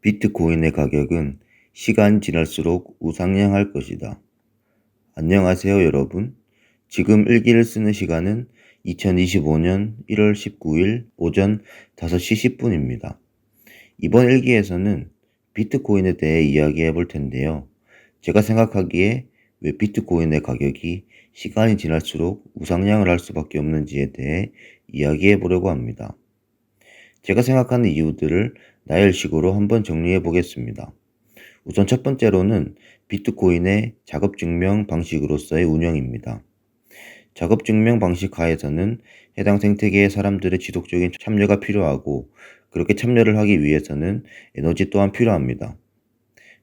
비트코인의 가격은 시간 지날수록 우상향할 것이다. 안녕하세요 여러분. 지금 일기를 쓰는 시간은 2025년 1월 19일 오전 5시 10분입니다. 이번 일기에서는 비트코인에 대해 이야기해 볼 텐데요. 제가 생각하기에 왜 비트코인의 가격이 시간이 지날수록 우상향을 할 수밖에 없는지에 대해 이야기해 보려고 합니다. 제가 생각하는 이유들을 나열식으로 한번 정리해 보겠습니다. 우선 첫 번째로는 비트코인의 작업증명 방식으로서의 운영입니다. 작업증명 방식 하에서는 해당 생태계의 사람들의 지속적인 참여가 필요하고, 그렇게 참여를 하기 위해서는 에너지 또한 필요합니다.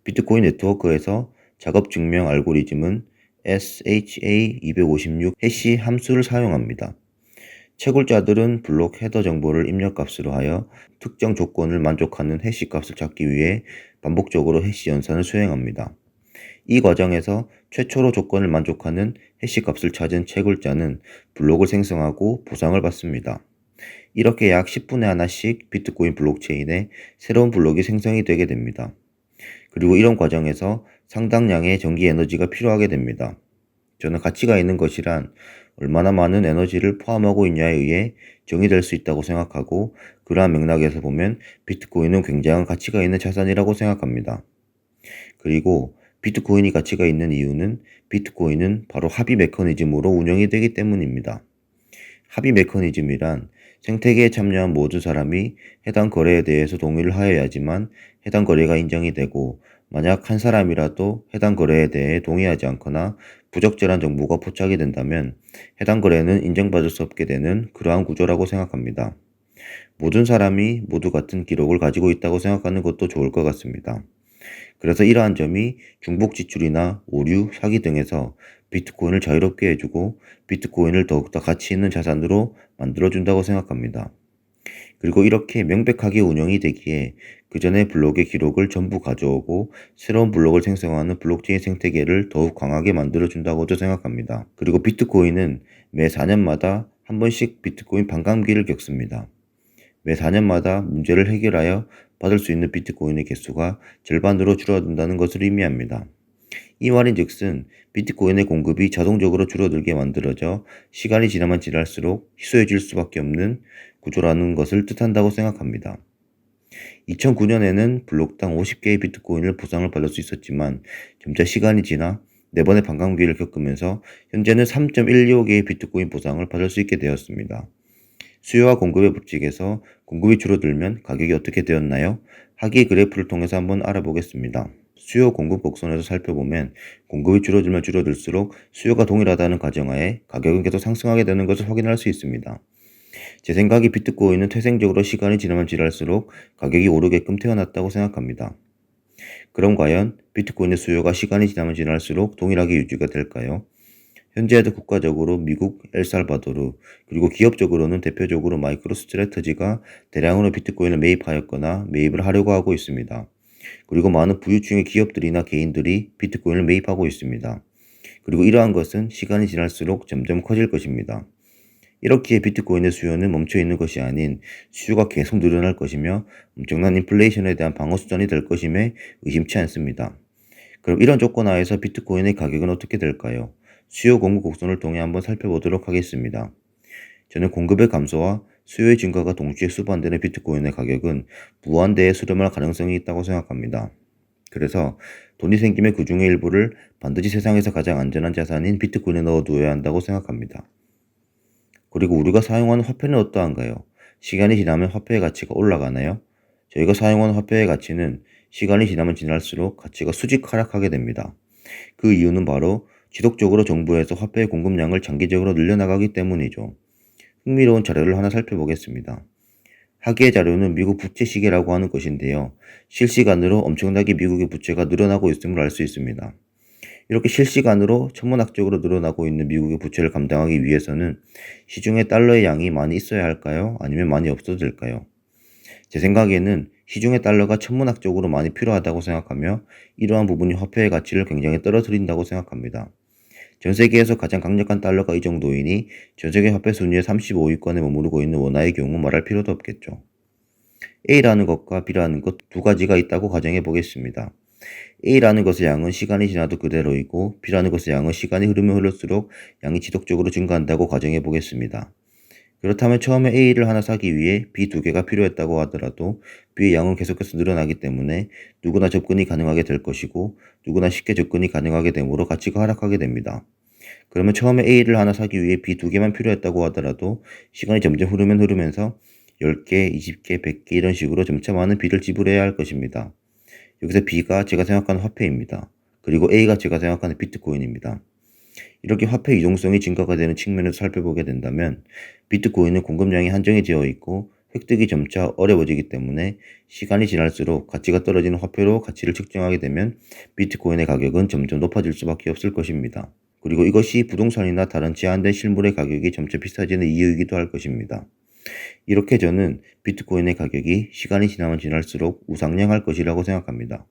비트코인 네트워크에서 작업증명 알고리즘은 SHA-256 해시 함수를 사용합니다. 채굴자들은 블록 헤더 정보를 입력값으로 하여 특정 조건을 만족하는 해시 값을 찾기 위해 반복적으로 해시 연산을 수행합니다. 이 과정에서 최초로 조건을 만족하는 해시 값을 찾은 채굴자는 블록을 생성하고 보상을 받습니다. 이렇게 약 10분에 하나씩 비트코인 블록체인에 새로운 블록이 생성이 되게 됩니다. 그리고 이런 과정에서 상당량의 전기 에너지가 필요하게 됩니다. 저는 가치가 있는 것이란 얼마나 많은 에너지를 포함하고 있냐에 의해 정의될 수 있다고 생각하고, 그러한 맥락에서 보면 비트코인은 굉장한 가치가 있는 자산이라고 생각합니다. 그리고 비트코인이 가치가 있는 이유는 비트코인은 바로 합의 메커니즘으로 운영이 되기 때문입니다. 합의 메커니즘이란 생태계에 참여한 모든 사람이 해당 거래에 대해서 동의를 하여야지만 해당 거래가 인정이 되고, 만약 한 사람이라도 해당 거래에 대해 동의하지 않거나 부적절한 정보가 포착이 된다면 해당 거래는 인정받을 수 없게 되는 그러한 구조라고 생각합니다. 모든 사람이 모두 같은 기록을 가지고 있다고 생각하는 것도 좋을 것 같습니다. 그래서 이러한 점이 중복 지출이나 오류, 사기 등에서 비트코인을 자유롭게 해주고 비트코인을 더욱더 가치 있는 자산으로 만들어준다고 생각합니다. 그리고 이렇게 명백하게 운영이 되기에 그 전에 블록의 기록을 전부 가져오고 새로운 블록을 생성하는 블록체인 생태계를 더욱 강하게 만들어준다고도 생각합니다. 그리고 비트코인은 매 4년마다 한 번씩 비트코인 반감기를 겪습니다. 매 4년마다 문제를 해결하여 받을 수 있는 비트코인의 개수가 절반으로 줄어든다는 것을 의미합니다. 이 말인즉슨 비트코인의 공급이 자동적으로 줄어들게 만들어져 시간이 지나면 지날수록 희소해질 수밖에 없는 구조라는 것을 뜻한다고 생각합니다. 2009년에는 블록당 50개의 비트코인을 보상을 받을 수 있었지만 점차 시간이 지나 4번의 반감기를 겪으면서 현재는 3.125개의 비트코인 보상을 받을 수 있게 되었습니다. 수요와 공급의 법칙에서 공급이 줄어들면 가격이 어떻게 되었나요? 하기 그래프를 통해서 한번 알아보겠습니다. 수요 공급 곡선에서 살펴보면 공급이 줄어들면 줄어들수록 수요가 동일하다는 가정하에 가격은 계속 상승하게 되는 것을 확인할 수 있습니다. 제 생각에 비트코인은 태생적으로 시간이 지나면 지날수록 가격이 오르게끔 태어났다고 생각합니다. 그럼 과연 비트코인의 수요가 시간이 지나면 지날수록 동일하게 유지가 될까요? 현재도 국가적으로 미국, 엘살바도르, 그리고 기업적으로는 대표적으로 마이크로스트래터지가 대량으로 비트코인을 매입하였거나 매입을 하려고 하고 있습니다. 그리고 많은 부유층의 기업들이나 개인들이 비트코인을 매입하고 있습니다. 그리고 이러한 것은 시간이 지날수록 점점 커질 것입니다. 이렇기에 비트코인의 수요는 멈춰 있는 것이 아닌 수요가 계속 늘어날 것이며 엄청난 인플레이션에 대한 방어수단이 될 것임에 의심치 않습니다. 그럼 이런 조건 하에서 비트코인의 가격은 어떻게 될까요? 수요 공급 곡선을 통해 한번 살펴보도록 하겠습니다. 저는 공급의 감소와 수요의 증가가 동시에 수반되는 비트코인의 가격은 무한대에 수렴할 가능성이 있다고 생각합니다. 그래서 돈이 생기면 그 중의 일부를 반드시 세상에서 가장 안전한 자산인 비트코인에 넣어두어야 한다고 생각합니다. 그리고 우리가 사용하는 화폐는 어떠한가요? 시간이 지나면 화폐의 가치가 올라가나요? 저희가 사용하는 화폐의 가치는 시간이 지나면 지날수록 가치가 수직 하락하게 됩니다. 그 이유는 바로 지속적으로 정부에서 화폐의 공급량을 장기적으로 늘려나가기 때문이죠. 흥미로운 자료를 하나 살펴보겠습니다. 하기의 자료는 미국 부채 시계라고 하는 것인데요. 실시간으로 엄청나게 미국의 부채가 늘어나고 있음을 알 수 있습니다. 이렇게 실시간으로 천문학적으로 늘어나고 있는 미국의 부채를 감당하기 위해서는 시중에 달러의 양이 많이 있어야 할까요? 아니면 많이 없어도 될까요? 제 생각에는 시중의 달러가 천문학적으로 많이 필요하다고 생각하며 이러한 부분이 화폐의 가치를 굉장히 떨어뜨린다고 생각합니다. 전 세계에서 가장 강력한 달러가 이 정도이니 전 세계 화폐 순위의 35위권에 머무르고 있는 원화의 경우 말할 필요도 없겠죠. A라는 것과 B라는 것 두 가지가 있다고 가정해 보겠습니다. A라는 것의 양은 시간이 지나도 그대로이고 B라는 것의 양은 시간이 흐르면 흐를수록 양이 지속적으로 증가한다고 가정해 보겠습니다. 그렇다면 처음에 A를 하나 사기 위해 B 두 개가 필요했다고 하더라도 B의 양은 계속해서 늘어나기 때문에 누구나 접근이 가능하게 될 것이고 누구나 쉽게 접근이 가능하게 되므로 가치가 하락하게 됩니다. 그러면 처음에 A를 하나 사기 위해 B 두 개만 필요했다고 하더라도 시간이 점점 흐르면 흐르면서 10개, 20개, 100개 이런 식으로 점차 많은 B를 지불해야 할 것입니다. 여기서 B가 제가 생각하는 화폐입니다. 그리고 A가 제가 생각하는 비트코인입니다. 이렇게 화폐 유동성이 증가가 되는 측면에서 살펴보게 된다면 비트코인은 공급량이 한정이 되어 있고 획득이 점차 어려워지기 때문에 시간이 지날수록 가치가 떨어지는 화폐로 가치를 측정하게 되면 비트코인의 가격은 점점 높아질 수밖에 없을 것입니다. 그리고 이것이 부동산이나 다른 제한된 실물의 가격이 점차 비싸지는 이유이기도 할 것입니다. 이렇게 저는 비트코인의 가격이 시간이 지나면 지날수록 우상향할 것이라고 생각합니다.